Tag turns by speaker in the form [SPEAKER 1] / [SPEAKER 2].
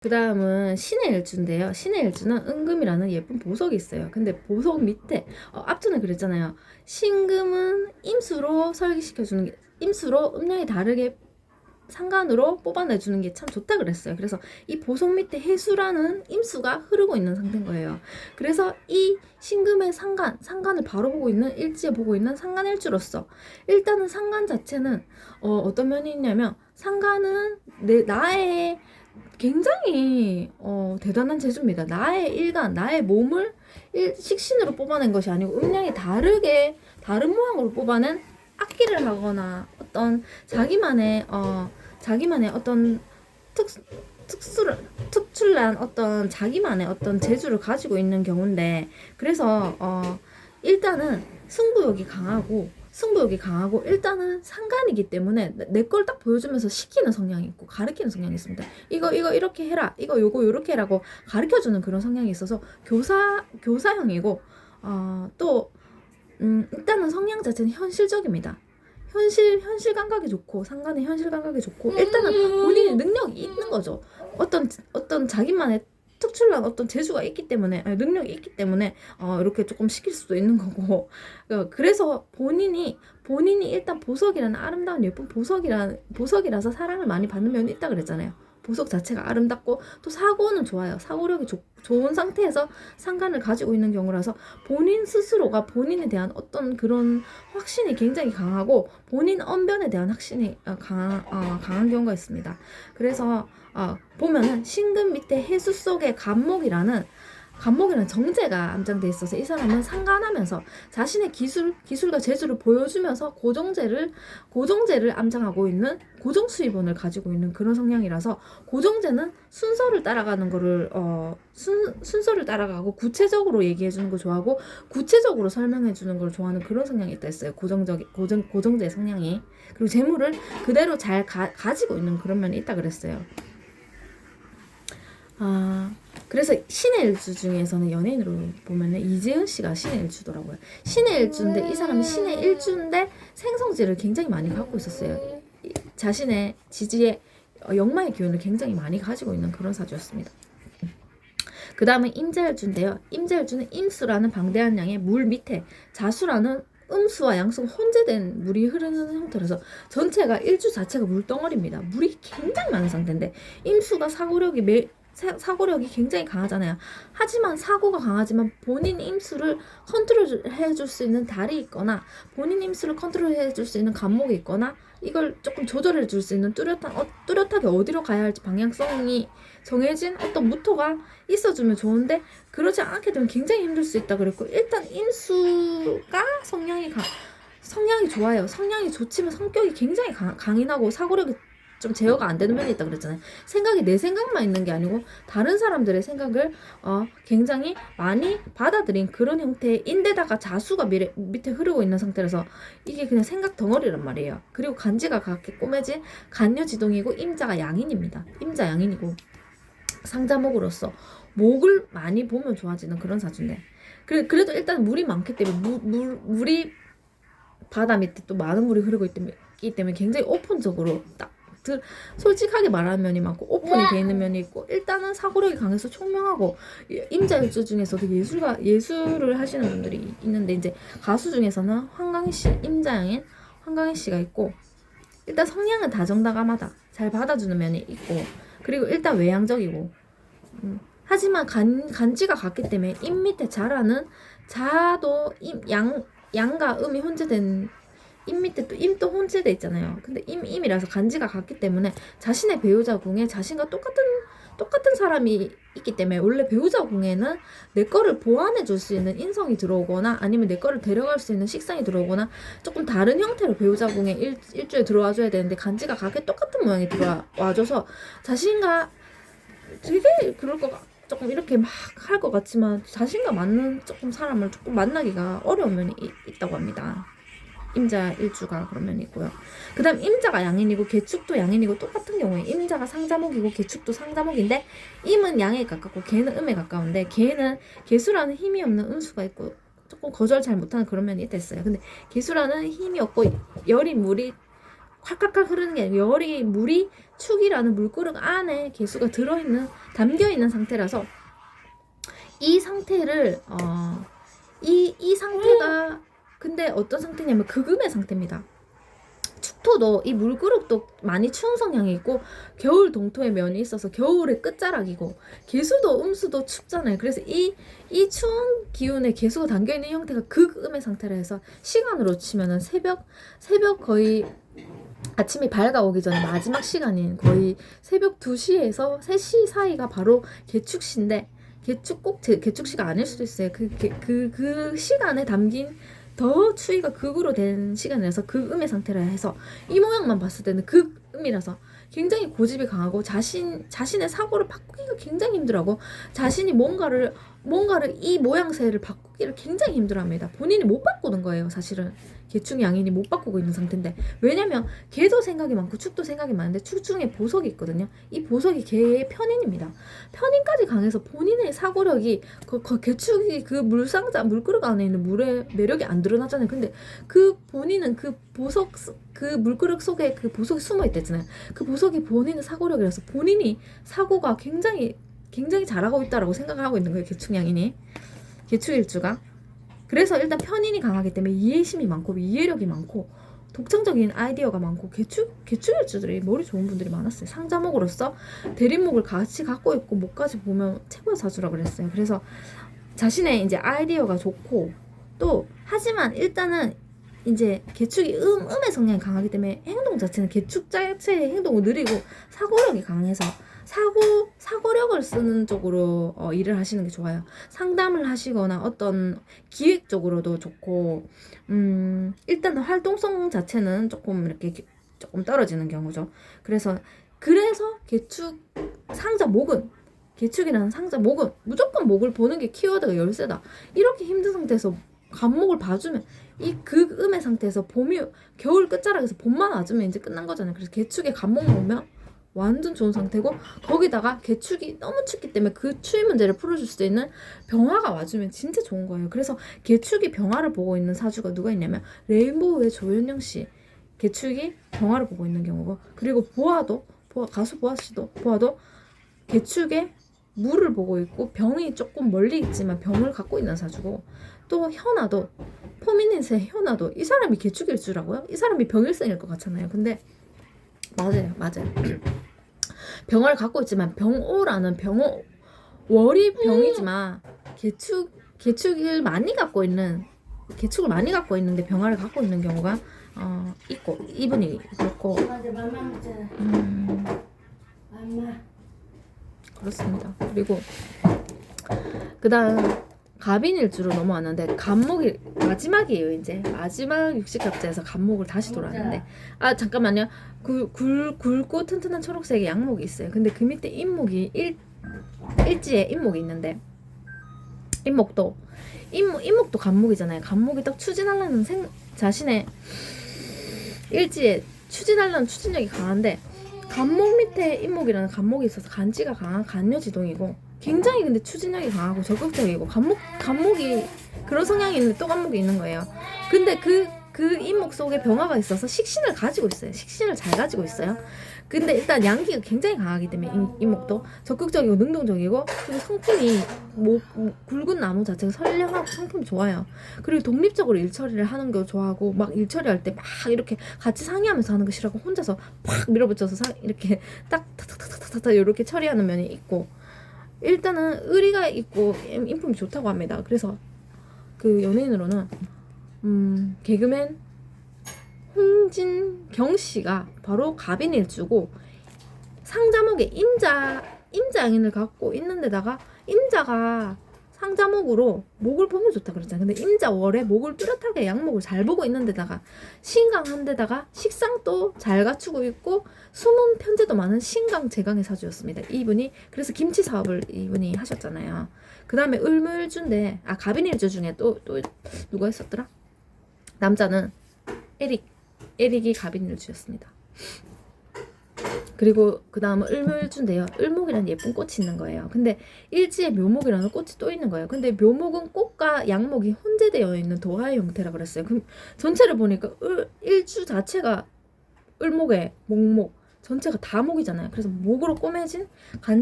[SPEAKER 1] 그 다음은 신의 일주인데요. 신의 일주는 은금이라는 예쁜 보석이 있어요. 근데 보석 밑에 앞전에 그랬잖아요. 신금은 임수로 설계시켜주는 게, 임수로 음량이 다르게 상간으로 뽑아내주는 게 참 좋다 그랬어요. 그래서 이 보석 밑에 해수라는 임수가 흐르고 있는 상태인 거예요. 그래서 이 신금의 상간을 바로 보고 있는 일지에 보고 있는 상간일주로서 일단은 상간 자체는 어떤 면이 있냐면 상간은 나의 굉장히 대단한 재주입니다. 나의 일간, 나의 몸을 식신으로 뽑아낸 것이 아니고 음량이 다르게 다른 모양으로 뽑아낸 악기를 하거나 어떤 자기만의 어떤 특출난 어떤 자기만의 어떤 재주를 가지고 있는 경우인데, 그래서 일단은 승부욕이 강하고 일단은 상간이기 때문에 내 걸 딱 보여주면서 시키는 성향이 있고 가르치는 성향이 있습니다. 이거 이렇게 해라, 요거 요렇게 해라고 가르쳐주는 그런 성향이 있어서 교사형이고, 또 일단은 성향 자체는 현실적입니다. 현실 감각이 좋고 상간의 현실 감각이 좋고 일단은 본인의 능력이 있는 거죠. 어떤 자기만의 특출난 어떤 재주가 있기 때문에, 능력이 있기 때문에 이렇게 조금 시킬 수도 있는 거고, 그래서 본인이 일단 보석이라는 아름다운 예쁜 보석이라서 사랑을 많이 받는 면이 있다 그랬잖아요. 보석 자체가 아름답고 또 사고는 좋아요. 사고력이 좋은 상태에서 상관을 가지고 있는 경우라서 본인 스스로가 본인에 대한 어떤 그런 확신이 굉장히 강하고 본인 언변에 대한 확신이 강한 경우가 있습니다. 그래서 보면은 신금 밑에 해수 속에 간목이라는 정제가 암장돼 있어서 이 사람은 상관하면서 자신의 기술과 재주를 보여주면서 고정제를 암장하고 있는 고정수입원을 가지고 있는 그런 성향이라서, 고정제는 순서를 따라가는 거를 순서를 따라가고 구체적으로 얘기해 주는 거 좋아하고 구체적으로 설명해 주는 걸 좋아하는 그런 성향이 있다 했어요. 고정제 성향이. 그리고 재물을 그대로 잘 가지고 있는 그런 면이 있다 그랬어요. 그래서 신의 일주 중에서는 연예인으로 보면은 이재은 씨가 신의 일주더라고요. 신의 일주인데 이 사람은 신의 일주인데 생성질을 굉장히 많이 갖고 있었어요. 자신의 지지에 역마의 기운을 굉장히 많이 가지고 있는 그런 사주였습니다. 그 다음은 임자일주인데요. 임자일주는 임수라는 방대한 양의 물 밑에 자수라는 음수와 양수가 혼재된 물이 흐르는 형태라서 전체가 일주 자체가 물덩어리입니다. 물이 굉장히 많은 상태인데 임수가 사고력이 굉장히 강하잖아요. 하지만 사고가 강하지만 본인 임수를 컨트롤해 줄 수 있는 달이 있거나 본인 임수를 컨트롤해 줄 수 있는 간목이 있거나 이걸 조금 조절해 줄 수 있는 뚜렷하게 어디로 가야 할지 방향성이 정해진 어떤 무토가 있어주면 좋은데, 그러지 않게 되면 굉장히 힘들 수 있다 그랬고, 일단 임수가 성향이 좋아요. 성향이 좋지만 성격이 굉장히 강인하고 사고력이 좀 제어가 안 되는 면이 있다 그랬잖아요. 생각이 내 생각만 있는 게 아니고 다른 사람들의 생각을 굉장히 많이 받아들인 그런 형태인데다가 자수가 밑에 흐르고 있는 상태라서 이게 그냥 생각 덩어리란 말이에요. 그리고 간지가 갖게 꼬매진 간여지동이고 임자가 양인입니다. 임자 양인이고 상자목으로서 목을 많이 보면 좋아지는 그런 사주인데, 그래도 일단 물이 많기 때문에 물이 바다 밑에 또 많은 물이 흐르고 있기 때문에 굉장히 오픈적으로 딱 솔직하게 말하는 면이 많고 오픈이 돼 있는 면이 있고, 일단은 사고력이 강해서 총명하고, 임자일주 중에서도 예술을 하시는 분들이 있는데 이제 가수 중에서는 황강희 씨, 임자양인 황강희 씨가 있고, 일단 성향은 다정다감하다, 잘 받아주는 면이 있고, 그리고 일단 외향적이고, 하지만 간지가 같기 때문에 임 밑에 자라는 자도 양과 음이 혼재된 임 밑에 또 임도 혼재돼 있잖아요. 근데 임이라서 간지가 같기 때문에 자신의 배우자 궁에 자신과 똑같은 사람이 있기 때문에, 원래 배우자 궁에는 내 거를 보완해 줄 수 있는 인성이 들어오거나 아니면 내 거를 데려갈 수 있는 식상이 들어오거나 조금 다른 형태로 배우자 궁에 일주에 들어와 줘야 되는데 간지가 같게 똑같은 모양이 들어와줘서 자신과 되게 조금 이렇게 막 할 것 같지만 자신과 맞는 조금 사람을 조금 만나기가 어려운 면이 있다고 합니다. 임자 일주가 그런 면이 있고요. 그 다음 임자가 양인이고 개축도 양인이고, 똑같은 경우에 임자가 상자목이고 개축도 상자목인데 임은 양에 가깝고 개는 음에 가까운데, 개는 개수라는 힘이 없는 음수가 있고 조금 거절 잘 못하는 그런 면이 있다 했어요. 근데 개수라는 힘이 없고 열이 물이 콱콱콱 흐르는 게 아니고 물이 축이라는 물그릇 안에 개수가 담겨있는 상태라서 이 상태를 이 상태가 근데 어떤 상태냐면 극음의 상태입니다. 축토도 이 물그릇도 많이 추운 성향이 있고 겨울 동토의 면이 있어서 겨울의 끝자락이고 개수도 음수도 춥잖아요. 그래서 이 추운 기운에 개수가 담겨있는 형태가 극음의 상태라 해서 시간으로 치면은 새벽 거의 아침이 밝아오기 전에 마지막 시간인 거의 새벽 2시에서 3시 사이가 바로 개축시인데 개축시가 아닐 수도 있어요. 그 시간에 담긴 더 추위가 극으로 된 시간이라서 극음의 상태라 해서 이 모양만 봤을 때는 극음이라서 굉장히 고집이 강하고 자신의 사고를 바꾸기가 굉장히 힘들어하고 자신이 뭔가를 이 모양새를 바꾸기를 굉장히 힘들어합니다. 본인이 못 바꾸는 거예요. 사실은 개축 양인이 못 바꾸고 있는 상태인데 왜냐면 개도 생각이 많고 축도 생각이 많은데 축 중에 보석이 있거든요. 이 보석이 개의 편인입니다. 편인까지 강해서 본인의 사고력이 개축이 그 물그릇 안에 있는 물의 매력이 안 드러나잖아요. 근데 그 본인은 그 보석 그 물그릇 속에 그 보석이 숨어 있댔잖아요. 그 보석이 본인의 사고력이라서 본인이 사고가 굉장히 잘하고 있다라고 생각을 하고 있는 거예요. 개축양인이 개축일주가. 그래서 일단 편인이 강하기 때문에 이해심이 많고 이해력이 많고 독창적인 아이디어가 많고 개축일주들이 머리 좋은 분들이 많았어요. 상자목으로서 대립목을 같이 갖고 있고 목까지 보면 최고의 사주라 그랬어요. 그래서 자신의 이제 아이디어가 좋고 또 하지만 일단은 이제 개축이 음의 성향이 강하기 때문에 행동 자체는 개축 자체의 행동을 느리고 사고력이 강해서 사고력을 쓰는 쪽으로 일을 하시는 게 좋아요. 상담을 하시거나 어떤 기획 쪽으로도 좋고, 일단은 활동성 자체는 조금 이렇게 조금 떨어지는 경우죠. 그래서 개축 개축이라는 상자 목은 무조건 목을 보는 게 키워드가 열쇠다. 이렇게 힘든 상태에서 간목을 봐주면 이 극음의 상태에서 겨울 끝자락에서 봄만 와주면 이제 끝난 거잖아요. 그래서 개축에 간목 보면 완전 좋은 상태고 거기다가 개축이 너무 춥기 때문에 그 추위 문제를 풀어줄 수 있는 병화가 와주면 진짜 좋은 거예요. 그래서 개축이 병화를 보고 있는 사주가 누가 있냐면 레인보우의 조현영 씨 개축이 병화를 보고 있는 경우고 그리고 가수 보아도 개축에 물을 보고 있고 병이 조금 멀리 있지만 병을 갖고 있는 사주고 또 포미닛의 현아도 이 사람이 개축일주라고요? 이 사람이 병일생일 것 같잖아요. 근데 맞아요. 병화를 갖고 있지만 병오라는 월이 병이지만 개축을 많이 갖고 있는데 병화를 갖고 있는 경우가 있고 이분이 있고 그렇습니다. 그리고 그다음 갑인일주로 넘어왔는데 간목이 마지막이에요. 이제 마지막 육식갑자에서 간목을 다시 돌아왔는데 잠깐만요. 굵고 튼튼한 초록색의 양목이 있어요. 근데 그 밑에 인목이 일지에 인목이 있는데 인목도 간목이잖아요. 간목이 딱 추진하려는 자신의 일지에 추진하려는 추진력이 강한데 간목 밑에 인목이라는 간목이 있어서 간지가 강한 간묘지동이고 굉장히 근데 추진력이 강하고 적극적이고 간목이 그런 성향이 있는데 또 간목이 있는 거예요. 근데 그 인목 속에 병화가 있어서 식신을 가지고 있어요. 식신을 잘 가지고 있어요. 근데 일단 양기가 굉장히 강하기 때문에 인목도 적극적이고 능동적이고 그리고 성품이 굵은 나무 자체가 선량하고 성품이 좋아요. 그리고 독립적으로 일 처리를 하는 거 좋아하고 막 일 처리할 때 막 이렇게 같이 상의하면서 하는 거 싫어하고 혼자서 팍 밀어붙여서 이렇게 딱 탁탁탁탁탁 이렇게 처리하는 면이 있고 일단은 의리가 있고 인품이 좋다고 합니다. 그래서 그 연예인으로는 개그맨 홍진경 씨가 바로 갑인일주고 상자목에 임자양인을 갖고 있는데다가 임자가 상자목으로 목을 보면 좋다 그랬잖아요. 근데 임자월에 목을 뚜렷하게 양목을 잘 보고 있는데다가 신강한데다가 식상도 잘 갖추고 있고 숨은 편제도 많은 신강제강의 사주였습니다. 이분이 그래서 김치 사업을 이분이 하셨잖아요. 그 다음에 을묘일주인데 갑인일주 중에 또 누가 했었더라? 남자는 에릭이 갑인일주였습니다. 그리고 그 다음은 을묘일주인데요. 을목이라는 예쁜 꽃이 있는 거예요. 근데 일지에 묘목이라는 꽃이 또 있는 거예요. 근데 묘목은 꽃과 양목이 혼재되어 있는 도화의 형태라 그랬어요. 그럼 전체를 보니까 일주 자체가 을목에 목목 전체가 다 목이잖아요. 그래서 목으로 꼬매진 간